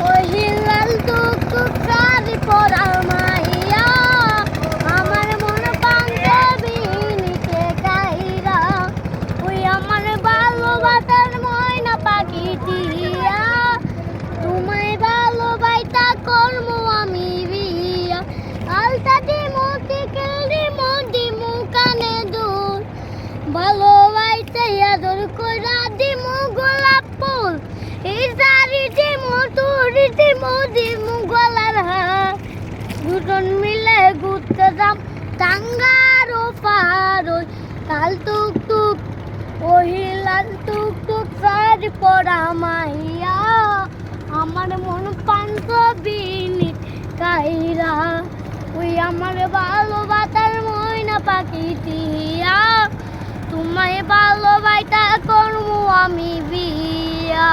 ওই লাল টুকটুক শাড়ি পরা মাইয়া আমার মন বান্ধবী নিচে কাইরা ওই আমার ভালোবাসার ময়না পাখি টিয়া তোমায় ভালোবাসা কর্ম আমি বিয়া আলতা দিমু টিকেল দিমু দিমু কানে দুল ভালোবাসা আদর কইরা দিমু গোলাপ ফুল এই শাড়ি দিমু তুড়ি দিমু গলার হার দুজন মিলে ঘুরতে যাম টাঙ্গার ওপার ওই লাল টুকটুক ওই লাল টুকটুক শাড়ি পরা মাইয়া আমার মন বান্ধবী কাইরা ওই আমার ভালোবাসার ময়না পাখি টিয়া তোমায় ভালোবাসা করবো আমি বিয়া।